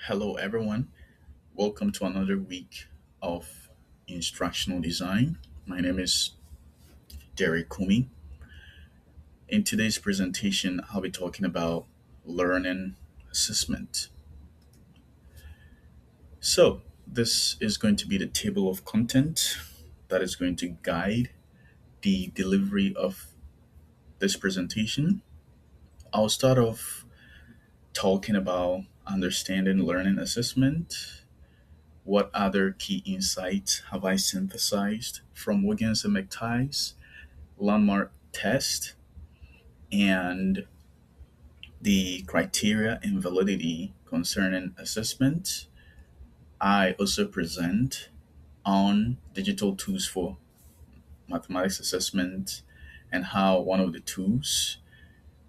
Hello, everyone. Welcome to another week of instructional design. My name is Derek Kumi. In today's presentation, I'll be talking about learning assessment. This is going to be the table of content that is going to guide the delivery of this presentation. I'll start off talking about understanding learning assessment. What other key insights have I synthesized from Wiggins and McTighe's landmark test and the criteria and validity concerning assessment? I also present on digital tools for mathematics assessment and how one of the tools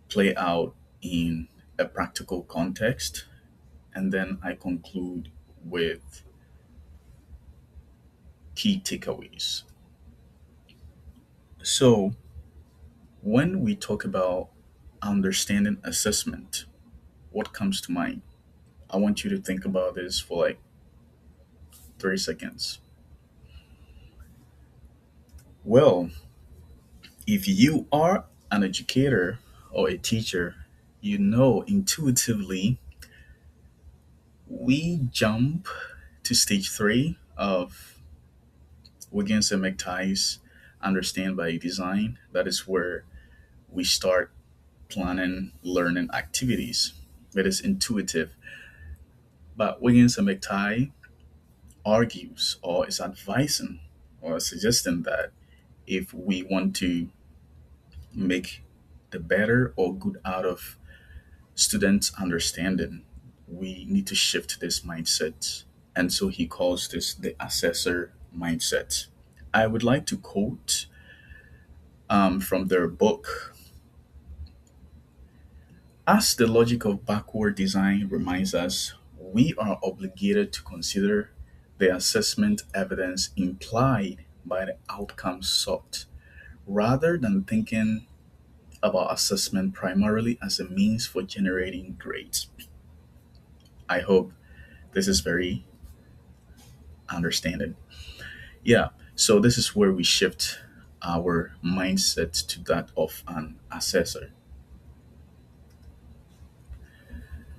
play out in a practical context. And then I conclude with key takeaways. So, when we talk about understanding assessment, what comes to mind? I want you to think about this for like 30 seconds. Well, if you are an educator or a teacher, you know intuitively we jump to stage three of Wiggins and McTighe's Understand by Design. That is where we start planning learning activities. It is intuitive. But Wiggins and McTighe argues or is advising or suggesting that if we want to make the better or good out of students' understanding, we need to shift this mindset. And so he calls this the assessor mindset. I would like to quote from their book. As the logic of backward design reminds us, we are obligated to consider the assessment evidence implied by the outcomes sought, rather than thinking about assessment primarily as a means for generating grades. I hope this is very understanding. Yeah, so this is where we shift our mindset to that of an assessor.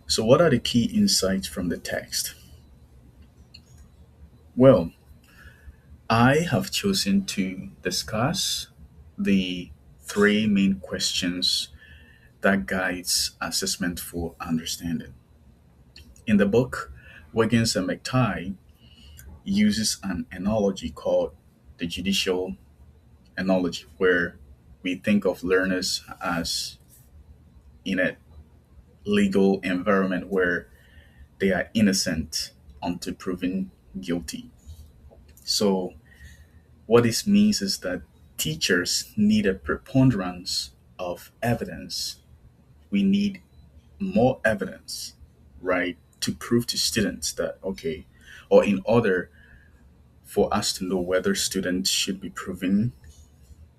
So, what are the key insights from the text? Well, I have chosen to discuss the three main questions that guides assessment for understanding. In the book, Wiggins and McTighe uses an analogy called the judicial analogy, where we think of learners as in a legal environment where they are innocent until proven guilty. So, what this means is that teachers need a preponderance of evidence. We need more evidence, right, to prove to students that, okay, or in order for us to know whether students should be proven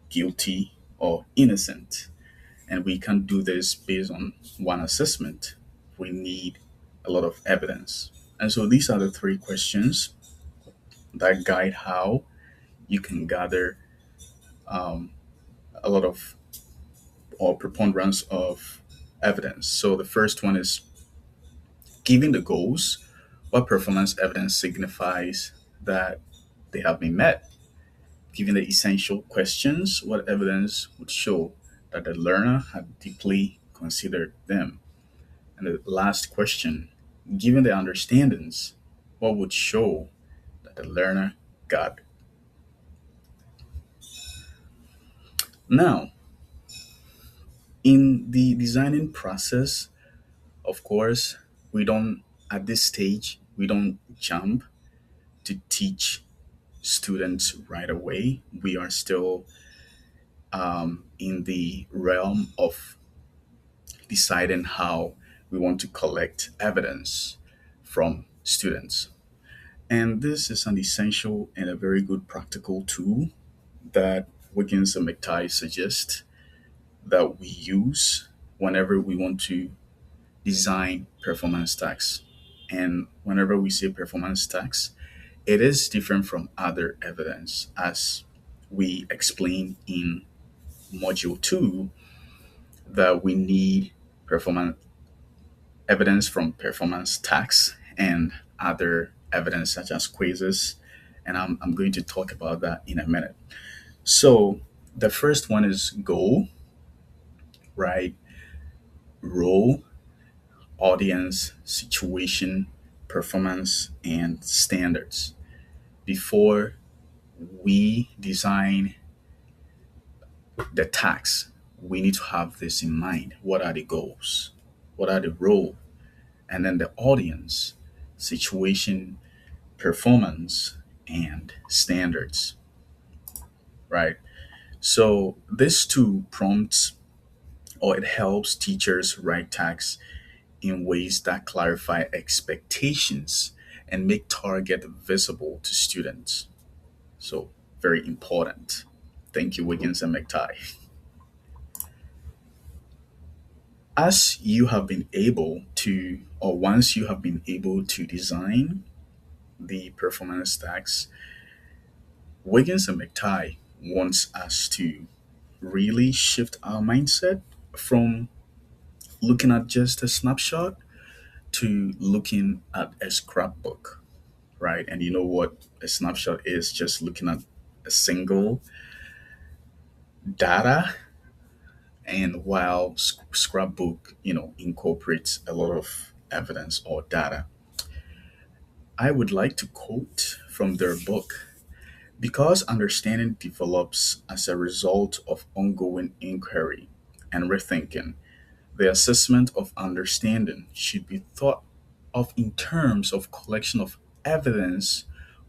guilty or innocent. And we can't do this based on one assessment. We need a lot of evidence. And so these are the three questions that guide how you can gather um, a lot of or preponderance of evidence. So the first one is given the goals, what performance evidence signifies that they have been met? Given the essential questions, what evidence would show that the learner had deeply considered them? And the last question, given the understandings, what would show that the learner got? Now, in the designing process, of course, we don't, at this stage, we don't jump to teach students right away. We are still in the realm of deciding how we want to collect evidence from students. And this is an essential and a very good practical tool that Wiggins and McTighe suggest that we use whenever we want to design performance tags. And whenever we say performance tax, it is different from other evidence, as we explained in module 2, that we need performance evidence from performance tax and other evidence such as quizzes. And I'm going to talk about that in a minute. So the first one is goal, right? Role, audience, situation, performance, and standards. Before we design the tax, we need to have this in mind. What are the goals? What are the role? And then the audience, situation, performance, and standards, right? So this two prompts, or it helps teachers write tax in ways that clarify expectations and make target visible to students. So very important. Thank you, Wiggins and McTighe. As you have been able to, or once you have been able to design the performance tax, Wiggins and McTighe wants us to really shift our mindset from looking at just a snapshot to looking at a scrapbook, right? And you know what a snapshot is, just looking at a single data. And while scrapbook, incorporates a lot of evidence or data, I would like to quote from their book. Because understanding develops as a result of ongoing inquiry and rethinking, the assessment of understanding should be thought of in terms of collection of evidence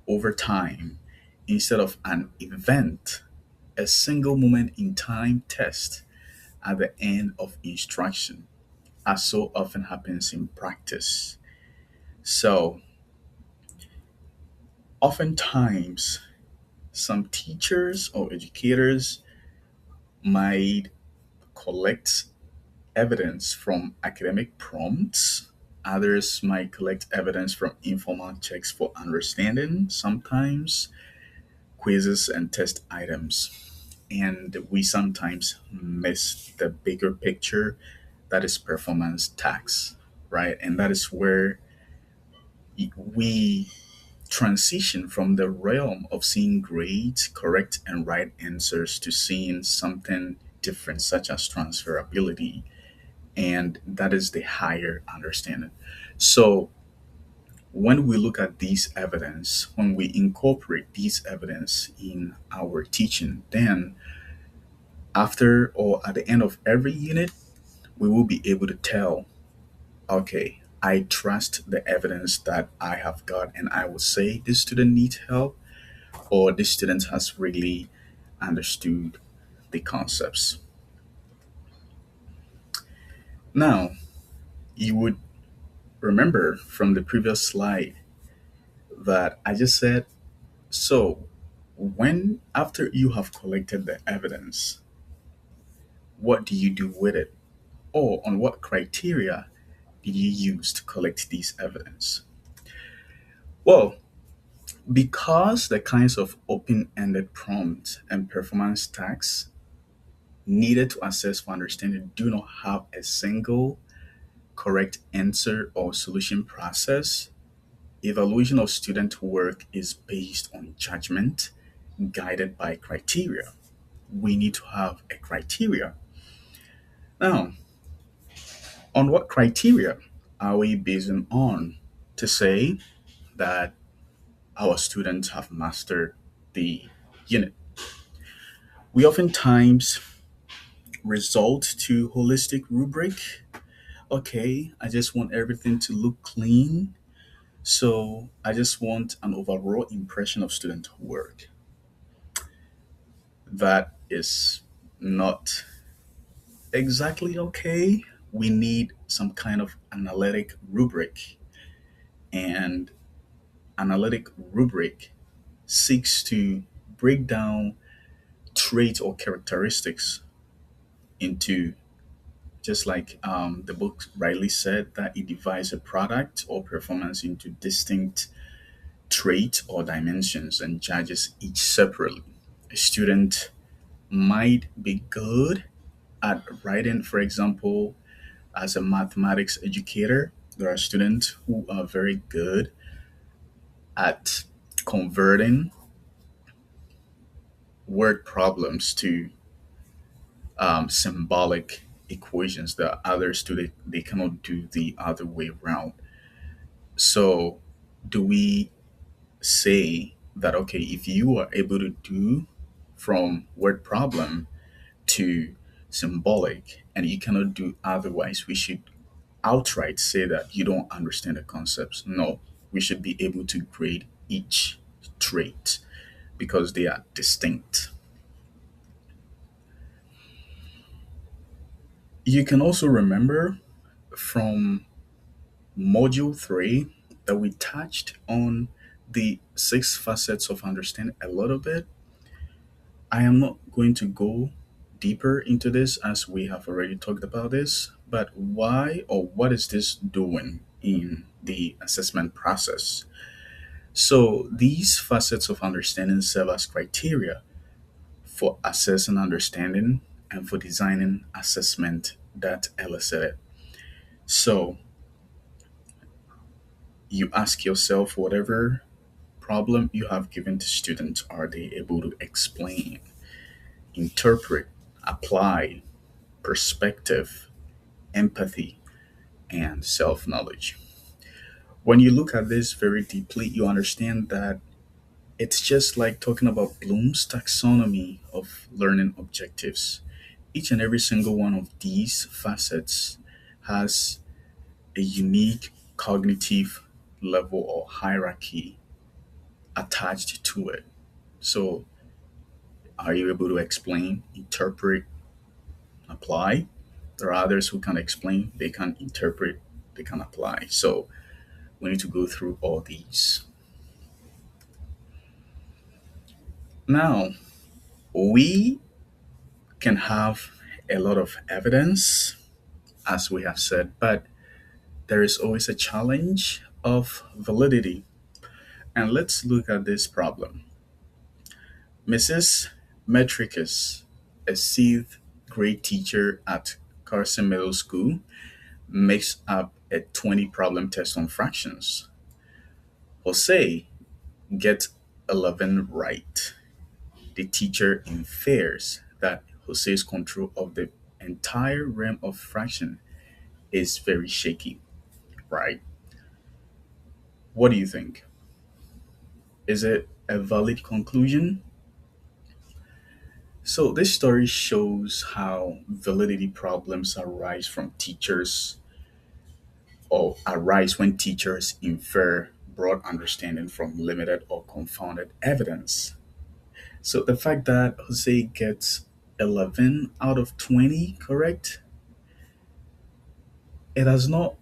over time instead of an event, a single moment in time test at the end of instruction, as so often happens in practice. So, oftentimes, some teachers or educators might collect evidence from academic prompts. Others might collect evidence from informal checks for understanding, sometimes quizzes and test items. And we sometimes miss the bigger picture, that is performance tax, right? And that is where we transition from the realm of seeing grades, correct and right answers, to seeing something different, such as transferability. And that is the higher understanding. So when we look at these evidence, when we incorporate these evidence in our teaching, then after or at the end of every unit, we will be able to tell, okay, I trust the evidence that I have got, and I will say this student needs help, or this student has really understood the concepts. Now, you would remember from the previous slide that I just said, so when after you have collected the evidence, what do you do with it? Or on what criteria did you use to collect these evidence? Well, because the kinds of open-ended prompts and performance tags needed to assess for understanding do not have a single correct answer or solution process, evaluation of student work is based on judgment guided by criteria. We need to have a criteria. Now, on what criteria are we basing on to say that our students have mastered the unit? We oftentimes resort to holistic rubric. Okay, I just want everything to look clean. So I just want an overall impression of student work. That is not exactly okay. We need some kind of analytic rubric. And analytic rubric seeks to break down traits or characteristics into just like the book rightly said, that it divides a product or performance into distinct traits or dimensions and judges each separately. A student might be good at writing, for example, as a mathematics educator. There are students who are very good at converting word problems to symbolic equations. There are others too, they cannot do the other way around. So, do we say that, okay, if you are able to do from word problem to symbolic and you cannot do otherwise, we should outright say that you don't understand the concepts? No, we should be able to grade each trait because they are distinct. You can also remember from module 3 that we touched on the 6 facets of understanding a little bit. I am not going to go deeper into this as we have already talked about this, but why or what is this doing in the assessment process? So, these facets of understanding serve as criteria for assessing understanding and for designing assessment that elicit it. So, you ask yourself whatever problem you have given to students, are they able to explain, interpret, apply, perspective, empathy, and self knowledge? When you look at this very deeply, you understand that it's just like talking about Bloom's taxonomy of learning objectives. Each and every single one of these facets has a unique cognitive level or hierarchy attached to it. So, are you able to explain, interpret, apply? There are others who can explain, they can interpret, they can apply. So, we need to go through all these. Now, we can have a lot of evidence, as we have said, but there is always a challenge of validity. And let's look at this problem. Mrs. Metricus, a seventh grade teacher at Carson Middle School, makes up a 20 problem test on fractions. Jose gets 11 right. The teacher infers that Jose's control of the entire realm of fraction is very shaky, right? What do you think? Is it a valid conclusion? So, this story shows how validity problems arise from teachers or arise when teachers infer broad understanding from limited or confounded evidence. So, the fact that Jose gets 11 out of 20 correct, it does not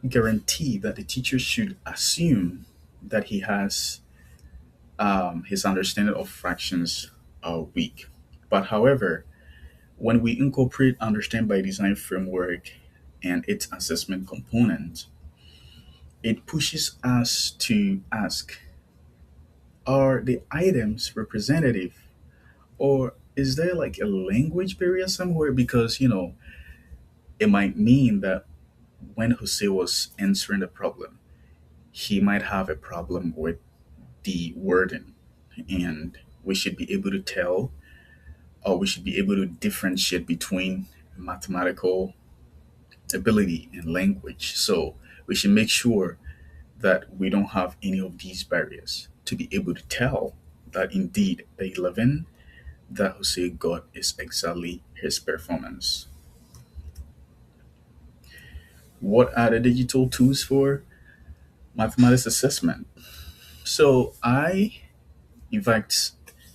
guarantee that the teacher should assume that he has his understanding of fractions are weak. But however, when we incorporate understand by design framework and its assessment component, it pushes us to ask, are the items representative, or is there like a language barrier somewhere? Because it might mean that when Jose was answering the problem, he might have a problem with the wording, and we should be able to tell, or we should be able to differentiate between mathematical ability and language. So we should make sure that we don't have any of these barriers to be able to tell that indeed the 11 that Jose got is exactly his performance. What are the digital tools for mathematics assessment? So in fact,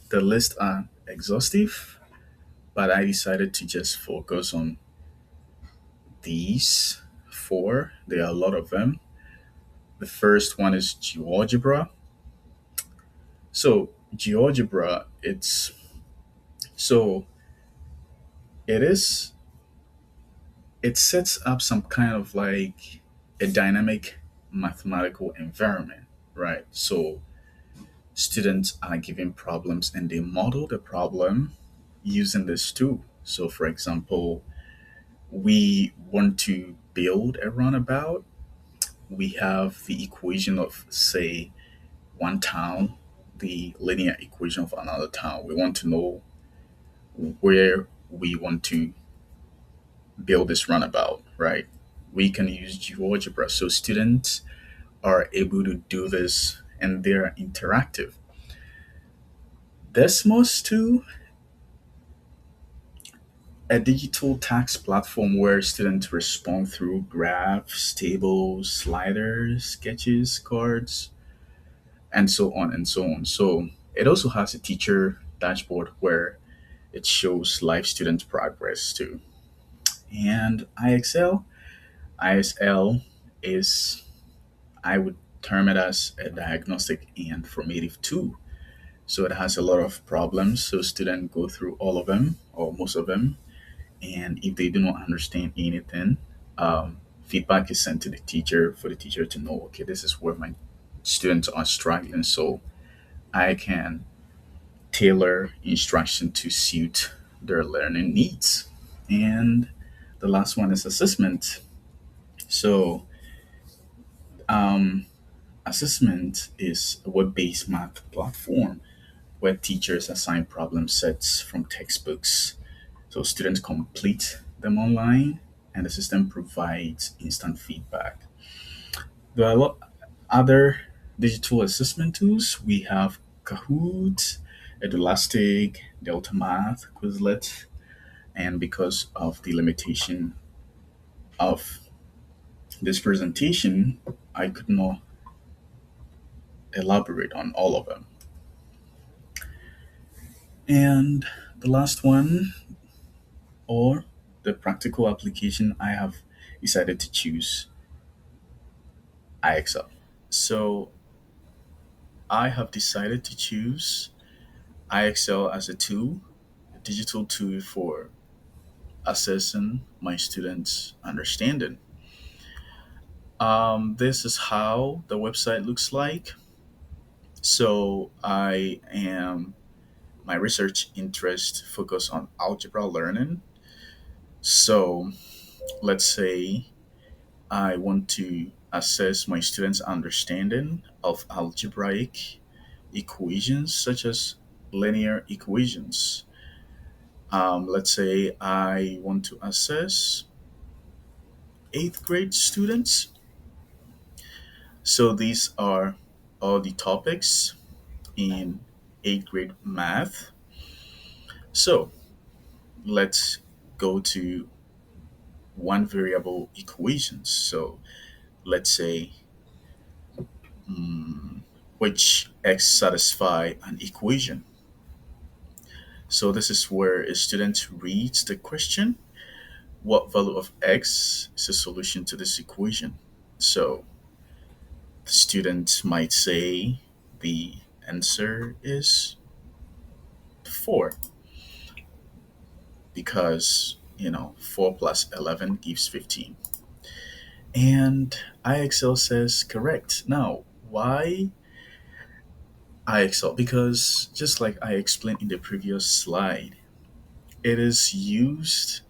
the list are exhaustive, but I decided to just focus on these four. There are a lot of them. The first one is GeoGebra. So GeoGebra, so it is it sets up some kind of like a dynamic mathematical environment, right? So students are given problems and they model the problem using this tool. So, for example, we want to build a runabout. We have the equation of, say, one town, the linear equation of another town. We want to know where we want to build this runabout, right? We can use GeoGebra. So students are able to do this and they're interactive. Desmos too, a digital tax platform where students respond through graphs, tables, sliders, sketches, cards, and so on and so on. So it also has a teacher dashboard where it shows live student progress too. And ISL is, I would term it as a diagnostic and formative tool. So it has a lot of problems. So students go through all of them or most of them, and if they do not understand anything, feedback is sent to the teacher for the teacher to know, okay, this is where my students are struggling, so I can tailor instruction to suit their learning needs. And the last one is assessment. So um, assessment is a web-based math platform where teachers assign problem sets from textbooks. So students complete them online and the system provides instant feedback. There are a lot other digital assessment tools. We have Kahoot, Edulastic, Delta Math, Quizlet, and because of the limitation of this presentation, I could not elaborate on all of them. And the last one, or the practical application, I have decided to choose IXL. So I have decided to choose IXL as a tool, a digital tool for assessing my students' understanding. This is how the website looks like. So my research interest focus on algebra learning. So let's say I want to assess my students' understanding of algebraic equations such as linear equations. Let's say I want to assess eighth grade students. So these are all the topics in eighth grade math. So let's go to one variable equations. So let's say which x satisfy an equation. So this is where a student reads the question, what value of x is a solution to this equation? So the student might say the answer is 4 because 4 plus 11 gives 15. And IXL says correct. Now, why IXL? Because just like I explained in the previous slide, it is used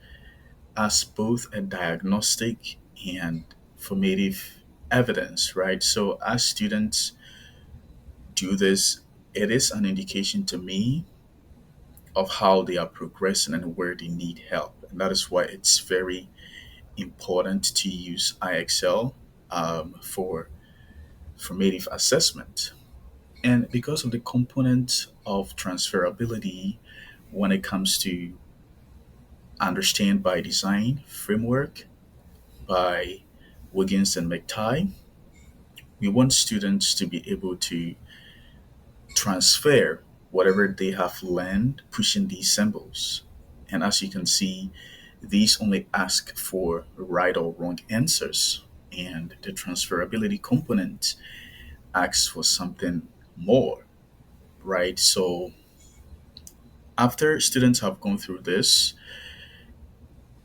as both a diagnostic and formative evidence, right? So as students do this, it is an indication to me of how they are progressing and where they need help. And that is why it's very important to use IXL for formative assessment. And because of the component of transferability when it comes to understand by design framework by Wiggins and McTighe, we want students to be able to transfer whatever they have learned pushing these symbols. And as you can see, these only ask for right or wrong answers. And the transferability component asks for something more, right? So after students have gone through this,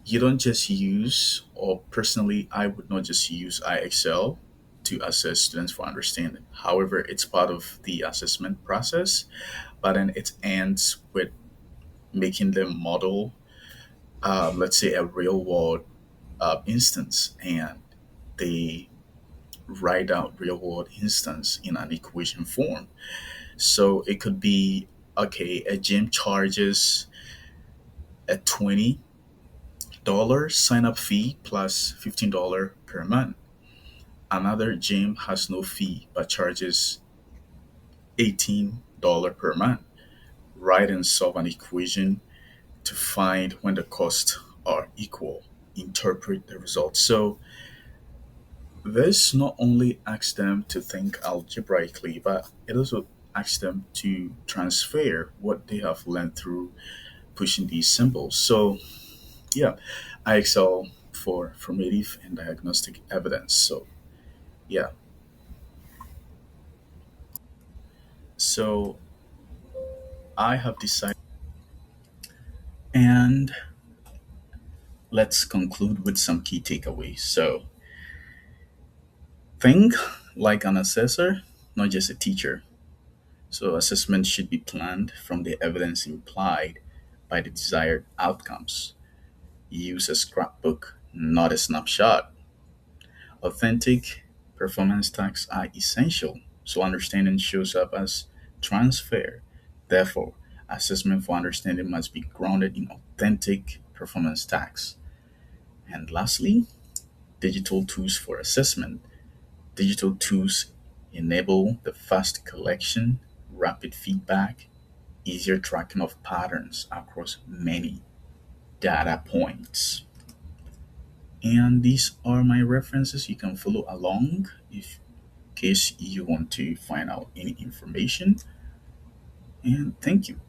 you don't just use, or personally, I would not just use IXL to assess students for understanding. However, it's part of the assessment process, but then it ends with making them model, let's say, a real world instance, and they write out real world instance in an equation form. So it could be, okay, a gym charges a $20 sign up fee plus $15 per month. Another gym has no fee but charges $18 per month. Write and solve an equation to find when the costs are equal. Interpret the results. So this not only asks them to think algebraically, but it also asks them to transfer what they have learned through pushing these symbols. So yeah, I excel for formative and diagnostic evidence. So yeah, so I have decided, and let's conclude with some key takeaways. So think like an assessor, not just a teacher. So assessment should be planned from the evidence implied by the desired outcomes. Use a scrapbook, not a snapshot. Authentic performance tags are essential, so understanding shows up as transfer. Therefore, assessment for understanding must be grounded in authentic performance tags. And lastly, digital tools for assessment. Digital tools enable the fast collection, rapid feedback, easier tracking of patterns across many data points. And these are my references. You can follow along if in case you want to find out any information. And thank you.